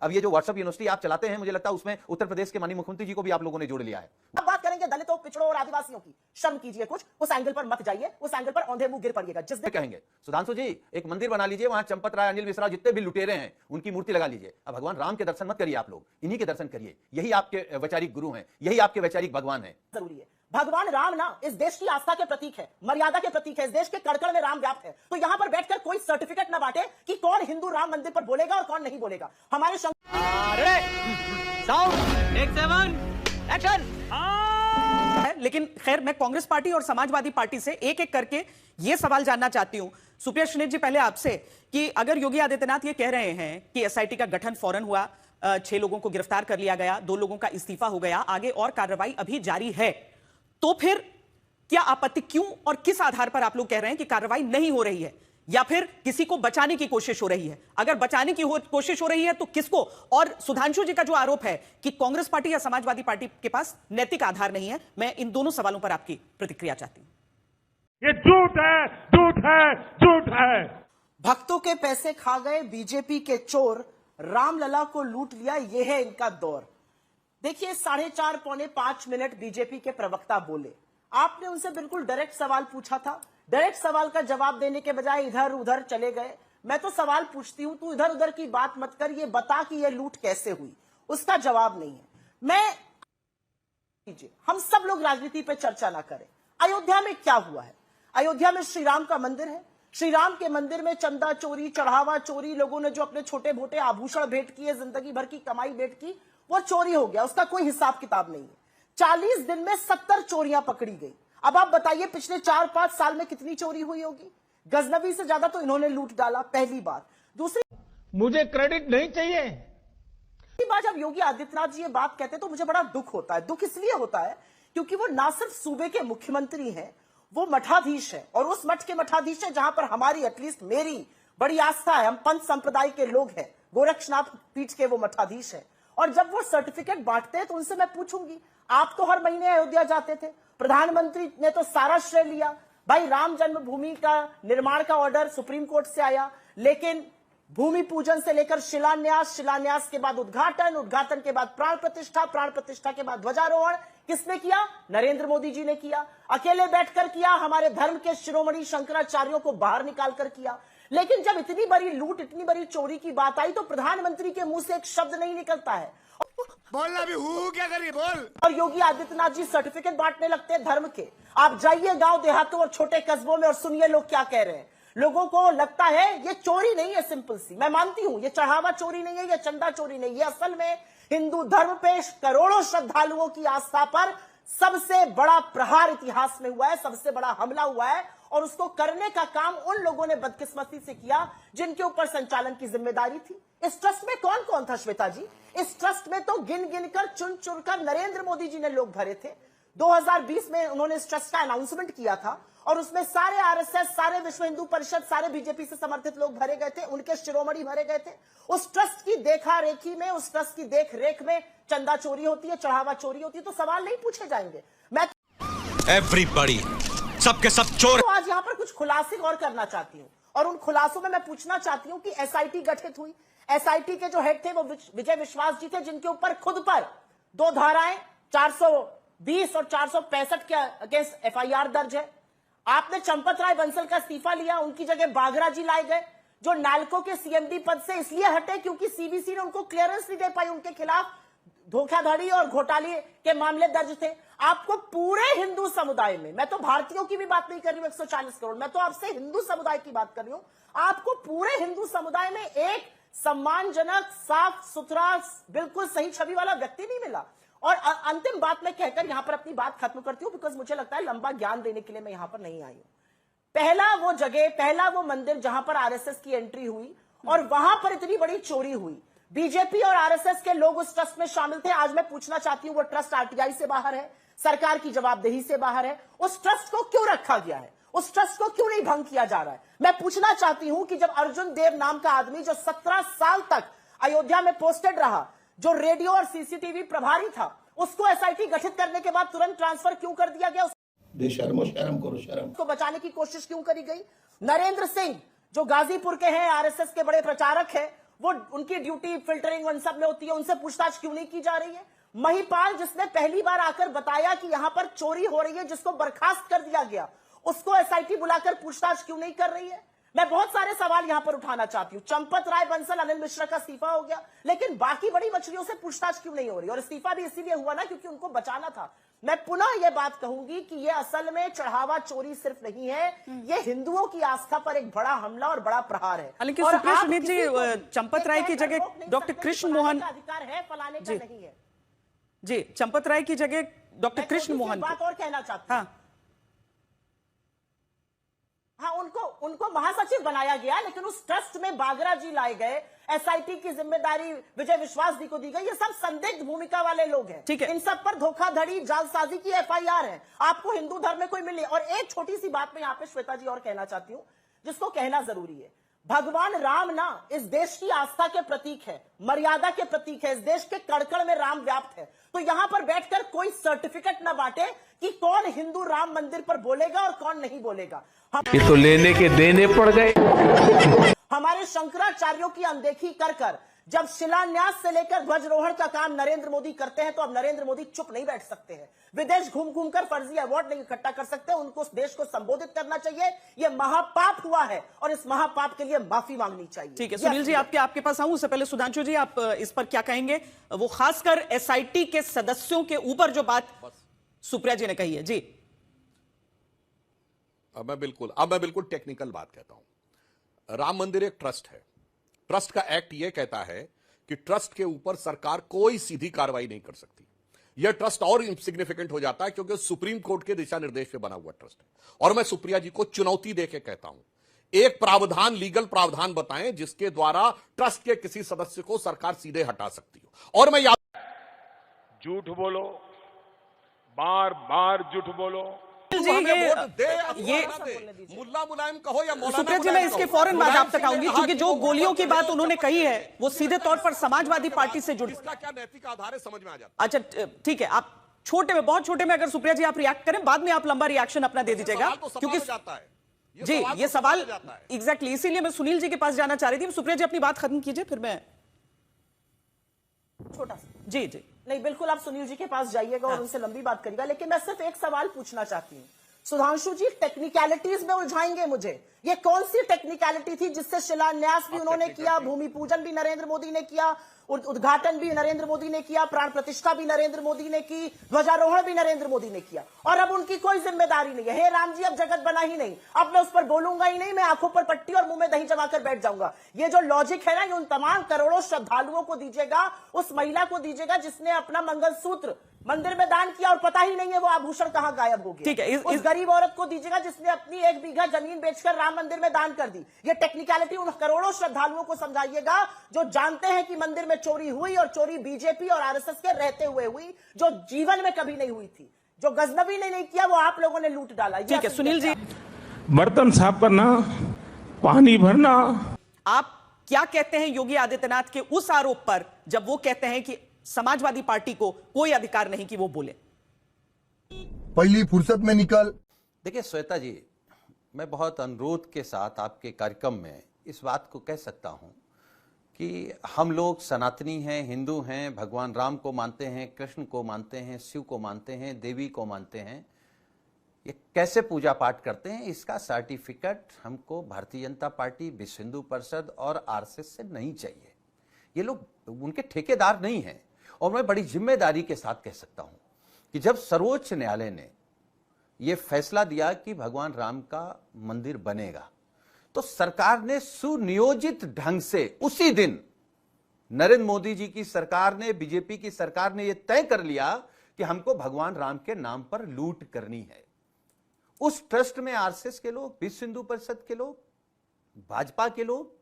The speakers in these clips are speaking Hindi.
अब ये जो व्हाट्सएप यूनिवर्सिटी आप चलाते हैं, मुझे लगता है उसमें उत्तर प्रदेश के माननीय मुख्यमंत्री जी को भी आप लोगों ने जोड़ लिया है। अब बात करेंगे दलितों, पिछड़ों और आदिवासियों की। शर्म कीजिए कुछ, उस एंगल पर मत जाइए, उस एंगल पर औंधे मुंह गिर पड़िएगा। जिस दिन कहेंगे सुधांशु जी एक मंदिर बना लीजिए, वहां चंपत राय, अनिल मिश्रा, जितने भी लुटेरे हैं उनकी मूर्ति लगा लीजिए। अब भगवान राम के दर्शन मत करिए, आप लोग इन्हीं के दर्शन करिए। यही आपके वैचारिक गुरु हैं, यही आपके वैचारिक भगवान हैं। जरूरी है। भगवान राम ना इस देश की आस्था के प्रतीक है, मर्यादा के प्रतीक है। इस देश के कड़कड़ में राम व्याप्त है। तो यहां पर बैठकर कोई सर्टिफिकेट ना बांटे कि कौन हिंदू राम मंदिर पर बोलेगा और कौन नहीं बोलेगा। हमारे लेकिन खैर, मैं कांग्रेस पार्टी और समाजवादी पार्टी से एक एक करके यह सवाल जानना चाहती हूं। सुप्रिया श्रीनेत जी, पहले आपसे कि अगर योगी आदित्यनाथ ये कह रहे हैं कि एसआईटी का गठन फौरन हुआ, 6 लोगों को गिरफ्तार कर लिया गया, 2 लोगों का इस्तीफा हो गया, आगे और कार्रवाई अभी जारी है, तो फिर क्या आपत्ति, क्यों और किस आधार पर आप लोग कह रहे हैं कि कार्रवाई नहीं हो रही है, या फिर किसी को बचाने की कोशिश हो रही है? अगर बचाने की कोशिश हो रही है तो किसको? और सुधांशु जी का जो आरोप है कि कांग्रेस पार्टी या समाजवादी पार्टी के पास नैतिक आधार नहीं है, मैं इन दोनों सवालों पर आपकी प्रतिक्रिया चाहती हूं। ये झूठ है, झूठ है, झूठ है। भक्तों के पैसे खा गए बीजेपी के चोर, रामलला को लूट लिया, यह है इनका दौर। देखिए, 4.5 पौने 5 मिनट बीजेपी के प्रवक्ता बोले। आपने उनसे बिल्कुल डायरेक्ट सवाल पूछा था, डायरेक्ट सवाल का जवाब देने के बजाय इधर उधर चले गए। मैं तो सवाल पूछती हूं, तू इधर उधर की बात मत कर, ये बता कि ये लूट कैसे हुई। उसका जवाब नहीं है। हम सब लोग राजनीति पे चर्चा ना करें। अयोध्या में क्या हुआ है? अयोध्या में श्री राम का मंदिर है। श्री राम के मंदिर में चंदा चोरी, चढ़ावा चोरी, लोगों ने जो अपने छोटे मोटे आभूषण भेंट किए, जिंदगी भर की कमाई भेंट की, वो चोरी हो गया। उसका कोई हिसाब किताब नहीं है। 40 दिन में 70 चोरियां पकड़ी गई। अब आप बताइए पिछले 4-5 साल में कितनी चोरी हुई होगी? गजनवी से ज्यादा तो इन्होंने लूट डाला, पहली बात। दूसरी, मुझे क्रेडिट नहीं चाहिए। बात, जब योगी आदित्यनाथ जी ये बात कहते हैं तो मुझे बड़ा दुख होता है। दुख इसलिए होता है क्योंकि वो ना सिर्फ सूबे के मुख्यमंत्री हैं, वो मठाधीश है, और उस मठ के मठाधीश है जहां पर हमारी, एटलीस्ट मेरी बड़ी आस्था है। हम पंथ संप्रदाय के लोग हैं, गोरक्षनाथ पीठ के वो मठाधीश है। और जब वो सर्टिफिकेट बांटते हैं तो उनसे मैं पूछूंगी, आप तो हर महीने अयोध्या जाते थे, प्रधानमंत्री ने तो सारा श्रेय लिया। भाई, राम जन्मभूमि का निर्माण का ऑर्डर सुप्रीम कोर्ट से आया, लेकिन भूमि पूजन से लेकर शिलान्यास, शिलान्यास के बाद उद्घाटन, उद्घाटन के बाद प्राण प्रतिष्ठा, प्राण प्रतिष्ठा के बाद ध्वजारोहण किसने किया? नरेंद्र मोदी जी ने किया। अकेले बैठकर किया, हमारे धर्म के शिरोमणि शंकराचार्यों को बाहर निकालकर किया। लेकिन जब इतनी बड़ी लूट, इतनी बड़ी चोरी की बात आई तो प्रधानमंत्री के मुंह से एक शब्द नहीं निकलता है। बोलना भी क्या करिए बोल। और योगी आदित्यनाथ जी सर्टिफिकेट बांटने लगते हैं धर्म के। आप जाइए गांव देहातों और छोटे कस्बों में और सुनिए लोग क्या कह रहे हैं। लोगों को लगता है ये चोरी नहीं है, सिंपल सी। मैं मानती हूं ये चढ़ावा चोरी नहीं है, ये चंदा चोरी नहीं है। असल में हिंदू धर्म पे करोड़ों श्रद्धालुओं की आस्था पर सबसे बड़ा प्रहार इतिहास में हुआ है, सबसे बड़ा हमला हुआ है। और उसको करने का काम उन लोगों ने बदकिस्मती से किया जिनके ऊपर संचालन की जिम्मेदारी थी। इस ट्रस्ट में कौन कौन था श्वेता जी? इस ट्रस्ट में तो गिन गिन कर, चुन चुन कर नरेंद्र मोदी जी ने लोग भरे थे। 2020 में उन्होंने इस ट्रस्ट का अनाउंसमेंट किया था और उसमें सारे आरएसएस, सारे विश्व हिंदू परिषद, सारे बीजेपी से समर्थित लोग भरे गए थे, उनके शिरोमणि भरे गए थे। उस ट्रस्ट की देखा रेखी में, उस ट्रस्ट की देख रेख में चंदा चोरी होती है, चढ़ावा चोरी होती है, तो सवाल नहीं पूछे जाएंगे। मैं एवरीबॉडी, सबके सब चोर। तो आज यहां पर कुछ खुलासे और करना चाहती हूं, और उन खुलासों में मैं पूछना चाहती हूं कि एसआईटी गठित हुई। एसआईटी के जो हेड थे वो विजय विश्वास जी थे, जिनके ऊपर खुद पर 2 धाराएं 420 और 465 के अगेंस्ट एफआईआर दर्ज है। आपने चंपत राय बंसल का इस्तीफा लिया, उनकी जगह बागरा जी लाए गए, जो नालको के सीएमडी पद से इसलिए हटे क्योंकि सीबीसी ने उनको क्लियरेंस नहीं दे पाई। उनके खिलाफ धोखाधड़ी और घोटाले के मामले दर्ज थे। आपको पूरे हिंदू समुदाय में, मैं तो भारतीयों की भी बात नहीं कर रही हूं 140 करोड़, मैं तो आपसे हिंदू समुदाय की बात कर रही हूं। आपको पूरे हिंदू समुदाय में एक सम्मानजनक, साफ सुथरा, बिल्कुल सही छवि वाला व्यक्ति नहीं मिला। और अंतिम बात मैं कहकर यहां पर अपनी बात खत्म करती हूं, बिकॉज मुझे लगता है लंबा ज्ञान देने के लिए मैं यहां पर नहीं आई हूं। पहला वो जगह, पहला वो मंदिर जहां पर आरएसएस की एंट्री हुई और वहां पर इतनी बड़ी चोरी हुई। बीजेपी और आरएसएस के लोग उस ट्रस्ट में शामिल थे। आज मैं पूछना चाहती हूं, वो ट्रस्ट आरटीआई से बाहर है, सरकार की जवाबदेही से बाहर है। उस ट्रस्ट को क्यों रखा गया है? उस ट्रस्ट को क्यों नहीं भंग किया जा रहा है? मैं पूछना चाहती हूं कि जब अर्जुन देव नाम का आदमी, जो 17 साल तक अयोध्या में पोस्टेड रहा, जो रेडियो और सीसीटीवी प्रभारी था, उसको एसआईटी गठित करने के बाद तुरंत ट्रांसफर क्यों कर दिया गया? बेशर्मो शर्म करो शर्म। को बचाने की कोशिश क्यों करी गई? नरेंद्र सिंह, जो गाजीपुर के हैं, आरएसएस के बड़े प्रचारक हैं, वो उनकी ड्यूटी फिल्टरिंग उन सब में होती है, उनसे पूछताछ क्यों नहीं की जा रही है? महिपाल जिसने पहली बार आकर बताया कि यहां पर चोरी हो रही है, जिसको बर्खास्त कर दिया गया, उसको एसआईटी बुलाकर पूछताछ क्यों नहीं कर रही है? मैं बहुत सारे सवाल यहां पर उठाना चाहती हूं। चंपत राय बंसल, अनिल मिश्रा का इस्तीफा हो गया, लेकिन बाकी बड़ी मछलियों से पूछताछ क्यों नहीं हो रही? और इस्तीफा भी इसीलिए हुआ ना क्योंकि उनको बचाना था। मैं पुनः यह बात कहूंगी कि यह असल में चढ़ावा चोरी सिर्फ नहीं है, यह हिंदुओं की आस्था पर एक बड़ा हमला और बड़ा प्रहार है। हालांकि और सुप्रिया आप सुनील जी, किसी को चंपत राय की ये जगह रोक नहीं डॉक्टर सकते कृष्ण कि मोहन, फलाने का अधिकार है, फलाने का नहीं है। जी, चंपत राय की जगह डॉक्टर मैं कृष्ण छोटी सी मोहन बात और कहना चाहती हूं। हाँ, हाँ, उनको महासचिव बनाया गया, लेकिन उस ट्रस्ट में बागरा जी लाए गए, एसआईटी की जिम्मेदारी विजय विश्वास जी को दी गई। ये सब संदिग्ध भूमिका वाले लोग हैं। ठीक है। इन सब पर धोखाधड़ी, जालसाजी की एफआईआर है। आपको हिंदू धर्म में कोई मिल नहीं। और एक छोटी सी बात मैं यहाँ पे श्वेता जी और कहना चाहती हूँ, जिसको कहना जरूरी है। भगवान राम ना इस देश की आस्था के प्रतीक है, मर्यादा के प्रतीक है, इस देश के कड़कड़ में राम व्याप्त है। तो यहां पर बैठकर कोई सर्टिफिकेट ना बांटे कि कौन हिंदू राम मंदिर पर बोलेगा और कौन नहीं बोलेगा। ये तो लेने के देने पड़ गए। हमारे शंकराचार्यों की अनदेखी कर कर जब शिलान्यास से लेकर ध्वजारोहण का काम नरेंद्र मोदी करते हैं, तो अब नरेंद्र मोदी चुप नहीं बैठ सकते हैं। विदेश घूम घूम कर फर्जी अवार्ड नहीं इकट्ठा कर सकते। उनको उस देश को संबोधित करना चाहिए। यह महापाप हुआ है और इस महापाप के लिए माफी मांगनी चाहिए। ठीक है सुनील जी, आपके पास आऊं उससे पहले सुधांशु जी, आप इस पर क्या कहेंगे? वो खासकर एसआईटी के सदस्यों के ऊपर जो बात सुप्रिया जी ने कही है। जी, अब मैं बिल्कुल टेक्निकल बात कहता हूं। राम मंदिर एक ट्रस्ट है। ट्रस्ट का एक्ट यह कहता है कि ट्रस्ट के ऊपर सरकार कोई सीधी कार्रवाई नहीं कर सकती। यह ट्रस्ट और सिग्निफिकेंट हो जाता है क्योंकि सुप्रीम कोर्ट के दिशा निर्देश पे बना हुआ ट्रस्ट है। और मैं सुप्रिया जी को चुनौती देके कहता हूं, एक प्रावधान, लीगल प्रावधान बताएं जिसके द्वारा ट्रस्ट के किसी सदस्य को सरकार सीधे हटा सकती हो। और मैं झूठ बोलो, बार बार झूठ बोलो। जी, ये मुल्ला मुलायम कहो या मौलाना सुप्रिया जी, मैं इसके फौरन बाद आप तक आऊंगी, क्योंकि जो गोलियों की बात उन्होंने कही है वो सीधे तौर पर समाजवादी पार्टी से जुड़ी। इसका क्या नैतिक आधार है समझ में आ जाता है। अच्छा ठीक है, आप छोटे में, बहुत छोटे में अगर सुप्रिया जी आप रिएक्ट करें, बाद में आप लंबा रिएक्शन अपना दे दीजिएगा, क्योंकि जी ये सवाल एग्जैक्टली इसीलिए मैं सुनील जी के पास जाना चाह रही थी। सुप्रिया जी अपनी बात खत्म कीजिए, फिर मैं छोटा सा। जी नहीं, बिल्कुल आप सुनील जी के पास जाइएगा और उनसे लंबी बात करिएगा, लेकिन मैं सिर्फ एक सवाल पूछना चाहती हूँ। सुधांशु जी टेक्निकलिटीज में उलझाएंगे मुझे। ये कौन सी टेक्निकलिटी थी जिससे शिलान्यास भी उन्होंने किया, भूमि पूजन भी नरेंद्र मोदी ने किया, उद्घाटन भी नरेंद्र मोदी ने किया, प्राण प्रतिष्ठा भी नरेंद्र मोदी ने की, ध्वजारोहण भी नरेंद्र मोदी ने किया, और अब उनकी कोई जिम्मेदारी नहीं है। हे राम जी, अब जगत बना ही नहीं, अब मैं उस पर बोलूंगा ही नहीं, मैं आंखों पर पट्टी और मुंह में दही जमाकर बैठ जाऊंगा। ये जो लॉजिक है ना, ये उन तमाम करोड़ों श्रद्धालुओं को दीजिएगा, उस महिला को दीजिएगा जिसने अपना मंगलसूत्र मंदिर में दान किया और पता ही नहीं है वो आभूषण कहां गायब हो गया। ठीक है, उस गरीब औरत को दीजिएगा जिसने अपनी 1 बीघा जमीन बेचकर राम मंदिर में दान कर दी। ये टेक्निकलिटी उन करोड़ों श्रद्धालुओं को समझाइएगा जो जानते हैं कि मंदिर में चोरी हुई, और चोरी बीजेपी और आरएसएस के रहते हुए हुई, जो जीवन में कभी नहीं हुई थी। जो गजनबी ने नहीं किया वो आप लोगों ने लूट डाला। ठीक है सुनील जी, बर्तन साफ करना, पानी भरना। आप क्या कहते हैं योगी आदित्यनाथ के उस आरोप पर, जब वो कहते हैं कि समाजवादी पार्टी को कोई अधिकार नहीं कि वो बोले? पहली फुर्सत में निकल। देखिए श्वेता जी, मैं बहुत अनुरोध के साथ आपके कार्यक्रम में इस बात को कह सकता हूं कि हम लोग सनातनी हैं, हिंदू हैं, भगवान राम को मानते हैं, कृष्ण को मानते हैं, शिव को मानते हैं, देवी को मानते हैं। ये कैसे पूजा पाठ करते हैं, इसका सर्टिफिकेट हमको भारतीय जनता पार्टी, विश्व हिंदू परिषद और आरएसएस से नहीं चाहिए। ये लोग उनके ठेकेदार नहीं हैं। और मैं बड़ी जिम्मेदारी के साथ कह सकता हूं कि जब सर्वोच्च न्यायालय ने यह फैसला दिया कि भगवान राम का मंदिर बनेगा, तो सरकार ने सुनियोजित ढंग से उसी दिन नरेंद्र मोदी जी की सरकार ने, बीजेपी की सरकार ने यह तय कर लिया कि हमको भगवान राम के नाम पर लूट करनी है। उस ट्रस्ट में आरएसएस के लोग, विश्व हिंदू परिषद के लोग, भाजपा के लोग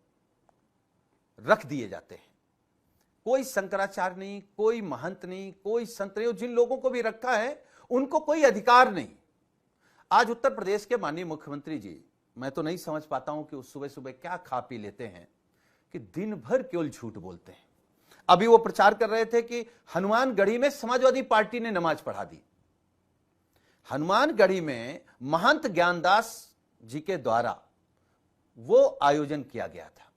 रख दिए जाते हैं। कोई शंकराचार्य नहीं, कोई महंत नहीं, कोई संत नहीं। जिन लोगों को भी रखा है उनको कोई अधिकार नहीं। आज उत्तर प्रदेश के माननीय मुख्यमंत्री जी, मैं तो नहीं समझ पाता हूं कि उस सुबह सुबह क्या खा पी लेते हैं कि दिन भर केवल झूठ बोलते हैं। अभी वो प्रचार कर रहे थे कि हनुमानगढ़ी में समाजवादी पार्टी ने नमाज पढ़ा दी। हनुमानगढ़ी में महंत ज्ञानदास जी के द्वारा वो आयोजन किया गया था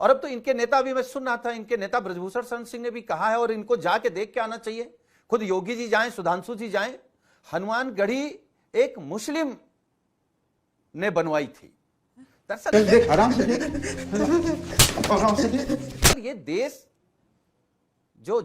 और अब तो इनके नेता भी, मैं सुन रहा था, इनके नेता ब्रजभूषण शरण सिंह ने भी कहा है, और इनको जाके देख के आना चाहिए, खुद योगी जी जाएं, सुधांशु जी जाएं। हनुमानगढ़ी एक मुस्लिम ने बनवाई थी। दरअसल आराम से ये देश जो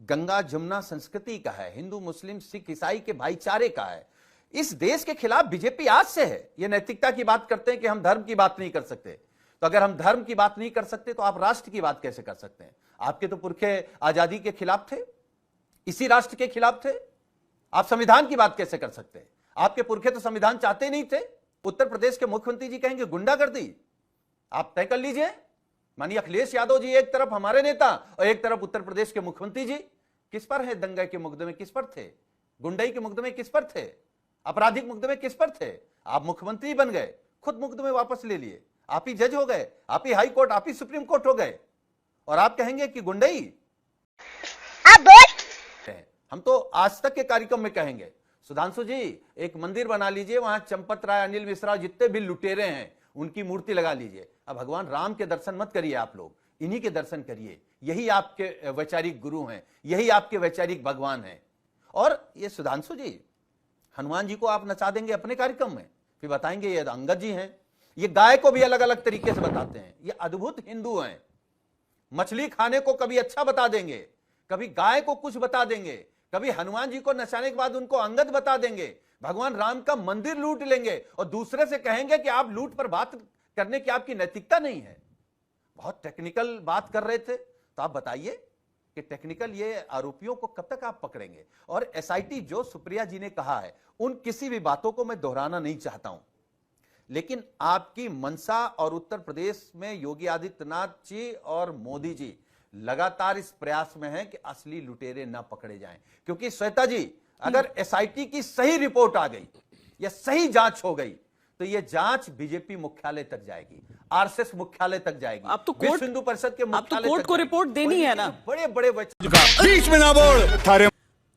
गंगा जमुना संस्कृति का है, हिंदू मुस्लिम सिख ईसाई के भाईचारे का है, इस देश के खिलाफ बीजेपी आज से है। ये नैतिकता की बात करते हैं कि हम धर्म की बात नहीं कर सकते, तो अगर हम धर्म की बात नहीं कर सकते तो आप राष्ट्र की बात कैसे कर सकते हैं? आपके तो पुरखे आजादी के खिलाफ थे, इसी राष्ट्र के खिलाफ थे। आप संविधान की बात कैसे कर सकते हैं? आपके पुरखे तो संविधान चाहते नहीं थे। उत्तर प्रदेश के मुख्यमंत्री जी कहेंगे गुंडागर्दी। आप तय कर लीजिए, मानिए अखिलेश यादव जी एक तरफ हमारे नेता और एक तरफ उत्तर प्रदेश के मुख्यमंत्री जी, किस पर है दंगे के मुकदमे, किस पर थे? गुंडाई के मुकदमे किस पर थे? आपराधिक मुकदमे किस पर थे? आप मुख्यमंत्री बन गए, खुद मुकदमे वापस ले लिए, आप ही जज हो गए, आप ही हाई कोर्ट, आप ही सुप्रीम कोर्ट हो गए, और आप कहेंगे कि गुंडाई। हम तो आज तक के कार्यक्रम में कहेंगे, सुधांशु जी एक मंदिर बना लीजिए, वहां चंपत राय, अनिल मिश्रा, जितने भी लुटेरे हैं उनकी मूर्ति लगा लीजिए। अब भगवान राम के दर्शन मत करिए, आप लोग इन्हीं के दर्शन करिए, यही आपके वैचारिक गुरु हैं, यही आपके वैचारिक भगवान हैं। और ये सुधांशु जी, हनुमान जी को आप नचा देंगे अपने कार्यक्रम में, फिर बताएंगे ये अंगद जी हैं। ये गाय को भी अलग अलग तरीके से बताते हैं, ये अद्भुत हिंदू हैं। मछली खाने को कभी अच्छा बता देंगे, कभी गाय को कुछ बता देंगे, कभी हनुमान जी को नचाने के बाद उनको अंगद बता देंगे, भगवान राम का मंदिर लूट लेंगे और दूसरे से कहेंगे कि आप लूट पर बात करने की आपकी नैतिकता नहीं है। बहुत टेक्निकल बात कर रहे थे, तो आप बताइए कि टेक्निकल ये आरोपियों को कब तक आप पकड़ेंगे? और एसआईटी जो सुप्रिया जी ने कहा है, उन किसी भी बातों को मैं दोहराना नहीं चाहता हूं, लेकिन आपकी मंशा और उत्तर प्रदेश में योगी आदित्यनाथ जी और मोदी जी लगातार इस प्रयास में हैं कि असली लुटेरे ना पकड़े जाएं। क्योंकि श्वेता जी, अगर एसआईटी की सही रिपोर्ट आ गई या सही जांच हो गई तो यह जांच बीजेपी मुख्यालय तक जाएगी, आरएसएस मुख्यालय तक जाएगी, अब तो कोर्ट, हिंदू परिषद के मुख्यालय तो कोर्ट को रिपोर्ट देनी है ना। बड़े बड़े बीच में ना बोल।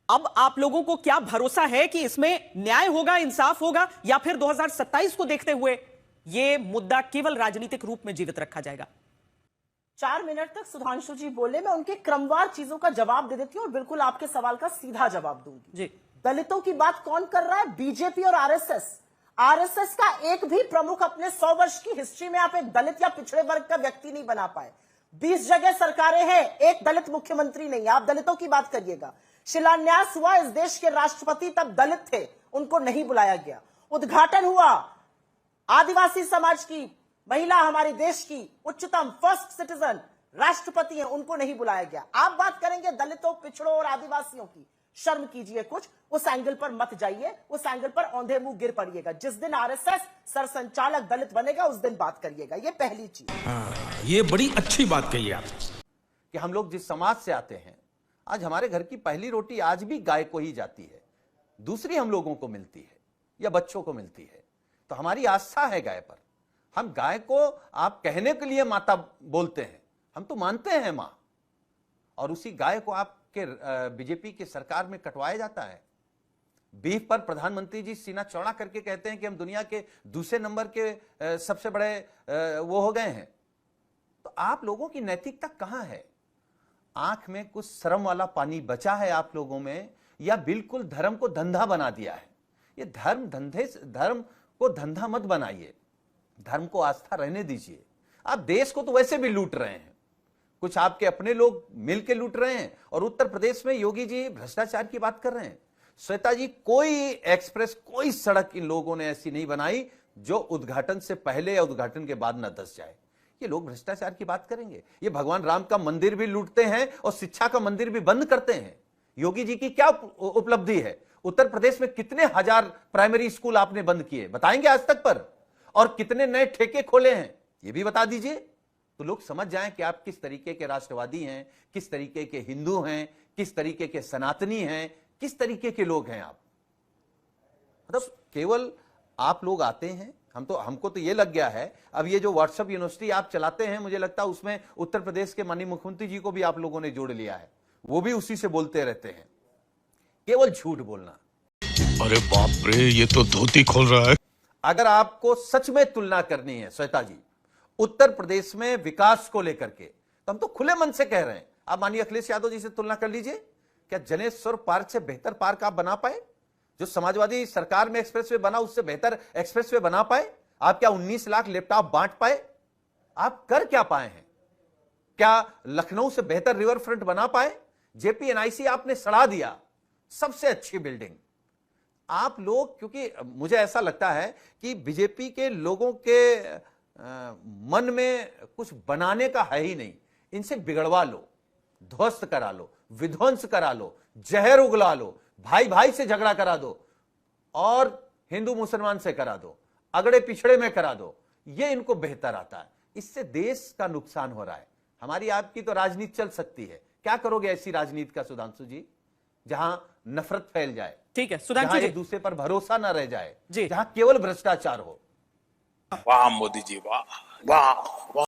अब आप लोगों को क्या भरोसा है कि इसमें न्याय होगा, इंसाफ होगा, या फिर 2027 को देखते हुए यह मुद्दा केवल राजनीतिक रूप में जीवित रखा जाएगा? 4 मिनट तक सुधांशु जी बोले, मैं उनके क्रमवार चीजों का जवाब दे देती हूं और बिल्कुल आपके सवाल का सीधा जवाब दूंगी जी। दलितों की बात कौन कर रहा है? बीजेपी और आरएसएस। आरएसएस का एक भी प्रमुख अपने 100 वर्ष की हिस्ट्री में आप एक दलित या पिछड़े वर्ग का व्यक्ति नहीं बना पाए। 20 जगह सरकारें हैं, एक दलित मुख्यमंत्री नहीं। आप दलितों की बात करिएगा। शिलान्यास हुआ, इस देश के राष्ट्रपति तब दलित थे, उनको नहीं बुलाया गया। उद्घाटन हुआ, आदिवासी समाज की महिला, हमारे देश की उच्चतम फर्स्ट सिटीजन राष्ट्रपति हैं, उनको नहीं बुलाया गया। आप बात करेंगे दलितों, पिछड़ों और आदिवासियों की, शर्म कीजिए कुछ, उस एंगल पर मत जाइए, उस एंगल पर औंधे मुंह गिर पड़िएगा। जिस दिन आरएसएस सरसंचालक दलित बनेगा उस दिन बात करिएगा। ये पहली चीज। ये बड़ी अच्छी बात कही आप कि हम लोग जिस समाज से आते हैं, आज हमारे घर की पहली रोटी आज भी गाय को ही जाती है, दूसरी हम लोगों को मिलती है या बच्चों को मिलती है। तो हमारी आस्था है गाय पर। हम गाय को आप कहने के लिए माता बोलते हैं, हम तो मानते हैं मां, और उसी गाय को आपके बीजेपी की सरकार में कटवाया जाता है। बीफ पर प्रधानमंत्री जी सीना चौड़ा करके कहते हैं कि हम दुनिया के दूसरे नंबर के सबसे बड़े वो हो गए हैं। तो आप लोगों की नैतिकता कहां है? आंख में कुछ शर्म वाला पानी बचा है आप लोगों में, या बिल्कुल धर्म को धंधा बना दिया है? ये धर्म को धंधा मत बनाइए, धर्म को आस्था रहने दीजिए। आप देश को तो वैसे भी लूट रहे हैं, कुछ आपके अपने लोग मिलकर लूट रहे हैं, और उत्तर प्रदेश में योगी जी भ्रष्टाचार की बात कर रहे हैं। श्वेता जी, कोई एक्सप्रेस, कोई सड़क इन लोगों ने ऐसी नहीं बनाई जो उद्घाटन से पहले या उद्घाटन के बाद न धंस जाए। ये लोग भ्रष्टाचार की बात करेंगे। ये भगवान राम का मंदिर भी लूटते हैं और शिक्षा का मंदिर भी बंद करते हैं। योगी जी की क्या उपलब्धि है? उत्तर प्रदेश में कितने हजार प्राइमरी स्कूल आपने बंद किए, बताएंगे आज तक पर? और कितने नए ठेके खोले हैं, ये भी बता दीजिए, तो लोग समझ जाएं कि आप किस तरीके के राष्ट्रवादी हैं, किस तरीके के हिंदू हैं, किस तरीके के सनातनी हैं, किस तरीके के लोग हैं आप। मतलब केवल आप लोग आते हैं, हमको तो ये लग गया है, अब ये जो व्हाट्सएप यूनिवर्सिटी आप चलाते हैं, मुझे लगता है उसमें उत्तर प्रदेश के माननीय मुख्यमंत्री जी को भी आप लोगों ने जोड़ लिया है, वो भी उसी से बोलते रहते हैं, केवल झूठ बोलना। अरे बाप रे, ये तो धोती खोल रहा है। अगर आपको सच में तुलना करनी है श्वेता जी, उत्तर प्रदेश में विकास को लेकर के, तो हम तो खुले मन से कह रहे हैं। आप मानिए अखिलेश यादव जी से तुलना कर लीजिए, क्या जनेश्वर पार्क से बेहतर पार्क आप बना पाए? जो समाजवादी सरकार में एक्सप्रेसवे बना उससे बेहतर एक्सप्रेसवे बना पाए? आप क्या 19 लाख लैपटॉप बांट पाए? आप कर क्या पाए हैं? क्या लखनऊ से बेहतर रिवर फ्रंट बना पाए? जेपीएनआईसी आपने सड़ा दिया, सबसे अच्छी बिल्डिंग। आप लोग, क्योंकि मुझे ऐसा लगता है कि बीजेपी के लोगों के मन में कुछ बनाने का है ही नहीं। इनसे बिगड़वा लो, ध्वस्त करा लो, विध्वंस करा लो, जहर उगला लो, भाई भाई से झगड़ा करा दो और हिंदू मुसलमान से करा दो, अगड़े पिछड़े में करा दो, ये इनको बेहतर आता है। इससे देश का नुकसान हो रहा है। हमारी आपकी तो राजनीति चल सकती है, क्या करोगे ऐसी राजनीति का सुधांशु जी, जहां नफरत फैल जाए, ठीक है सुधांशु जी, एक दूसरे पर भरोसा न रह जाए, जी, जहां केवल भ्रष्टाचार हो। वाह मोदी जी, वाह वाह वाह।